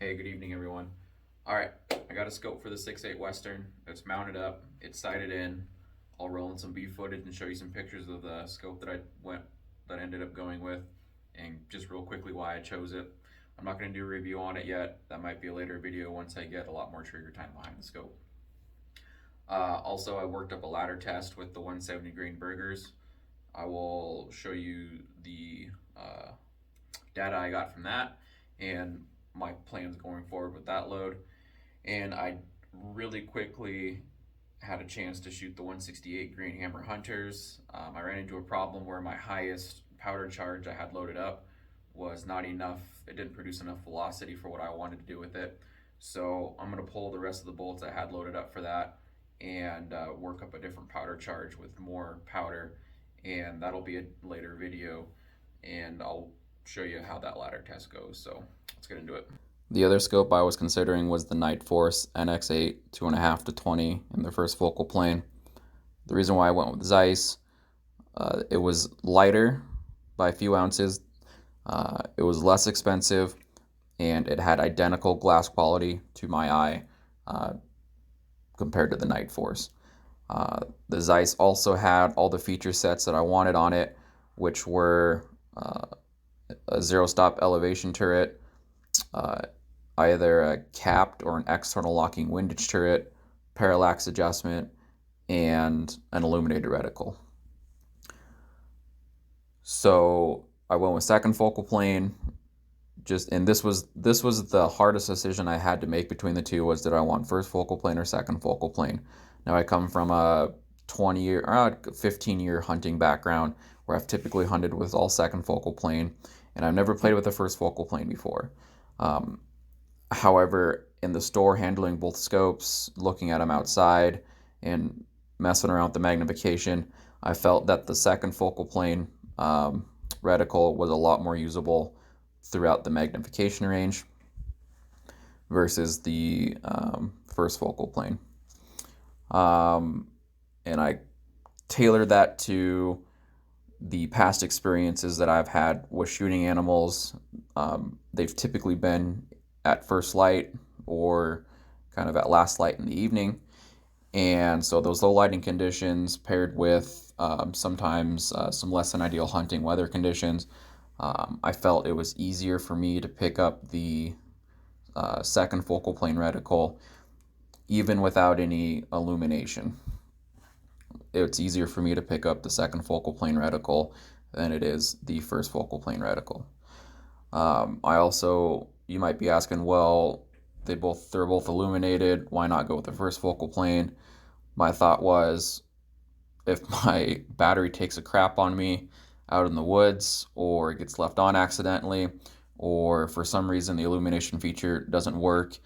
Hey, good evening, everyone. All right, I got a scope for the 6.8 Western. It's mounted up. It's sighted in. I'll roll in some B footage and show you some pictures of the scope that I ended up going with, and just real quickly why I chose it. I'm not going to do a review on it yet. That might be a later video once I get a lot more trigger time behind the scope. Also, I worked up a ladder test with the 170 grain burgers. I will show you the data I got from that and my plans going forward with that load. And I really quickly had a chance to shoot the 168 grain hammer hunters. I ran into a problem where my highest powder charge I had loaded up was not enough. It didn't produce enough velocity for what I wanted to do with it. So I'm going to pull the rest of the bolts I had loaded up for that and work up a different powder charge with more powder. And that'll be a later video. And I'll show you how that ladder test goes. So let's get into it. The other scope I was considering was the Night Force NX8 2.5 to 20 in the first focal plane. The reason why I went with Zeiss, it was lighter by a few ounces, it was less expensive, and it had identical glass quality to my eye uh, compared to the Night Force. The Zeiss also had all the feature sets that I wanted on it, which were a zero stop elevation turret, uh, either a capped or an external locking windage turret, parallax adjustment, and an illuminated reticle. So I went with second focal plane. And this was the hardest decision I had to make between the two, was did I want first focal plane or second focal plane. Now I come from a 20-year, 15-year hunting background where I've typically hunted with all second focal plane, and I've never played with the first focal plane before. Um, However, in the store, handling both scopes, looking at them outside, and messing around with the magnification, I felt that the second focal plane reticle was a lot more usable throughout the magnification range versus the first focal plane. And I tailored that to the past experiences that I've had with shooting animals. They've typically been at first light or kind of at last light in the evening. And so those low lighting conditions paired with sometimes some less than ideal hunting weather conditions, I felt it was easier for me to pick up the second focal plane reticle even without any illumination. It's easier for me to pick up the second focal plane reticle than it is the first focal plane reticle. I also, you might be asking, well, they're both illuminated. Why not go with the first focal plane? My thought was, if my battery takes a crap on me out in the woods, or it gets left on accidentally, or for some reason the illumination feature doesn't work,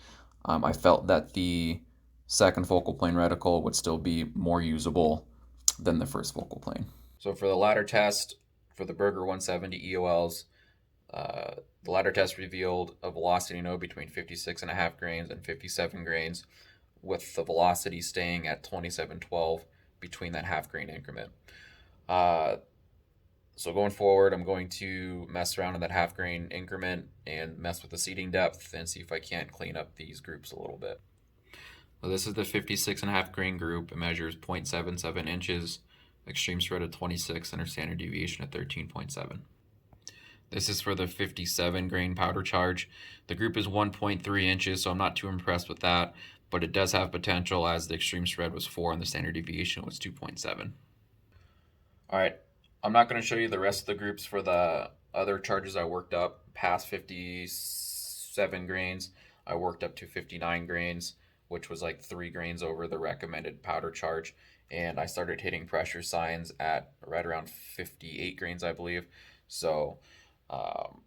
I felt that the second focal plane reticle would still be more usable than the first focal plane. So for the ladder test for the Burger 170 EOLs, uh, the ladder test revealed a velocity node between 56.5 grains and 57 grains, with the velocity staying at 2712 between that half grain increment. Uh, so going forward, I'm going to mess around in that half grain increment and mess with the seating depth and see if I can't clean up these groups a little bit. So this is the 56.5 grain group. It measures 0.77 inches, extreme spread of 26, and our standard deviation at 13.7. This is for the 57 grain powder charge. The group is 1.3 inches, so I'm not too impressed with that, but it does have potential as the extreme spread was 4 and the standard deviation was 2.7. All right, I'm not going to show you the rest of the groups for the other charges I worked up past 57 grains. I worked up to 59 grains, which was like 3 grains over the recommended powder charge. And I started hitting pressure signs at right around 58 grains, I believe. So, um,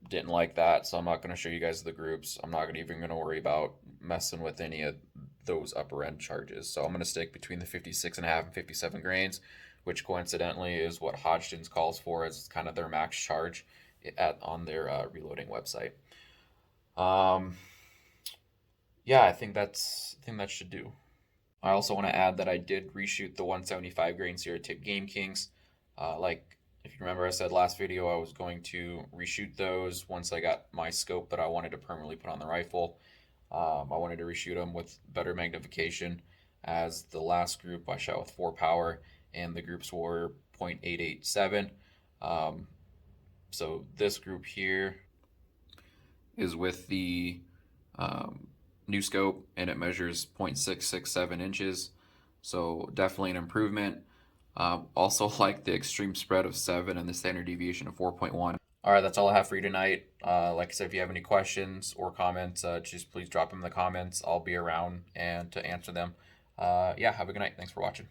didn't like that. So I'm not going to show you guys the groups. I'm not even going to worry about messing with any of those upper end charges. So I'm going to stick between the 56.5 and 57 grains, which coincidentally is what Hodgdon's calls for as kind of their max charge on their reloading website. Um, yeah, I think that should do. I also want to add that I did reshoot the 175 grain Sierra Tip Game Kings. Like If you remember, I said last video I was going to reshoot those once I got my scope that I wanted to permanently put on the rifle. I wanted to reshoot them with better magnification, as the last group I shot with 4 power and the groups were 0.887. Um, so this group here is with the um, new scope and it measures 0.667 inches. So definitely an improvement. Also like the extreme spread of 7 and the standard deviation of 4.1. All right, that's all I have for you tonight. Like I said, if you have any questions or comments, just please drop them in the comments. I'll be around and to answer them. Yeah, have a good night. Thanks for watching.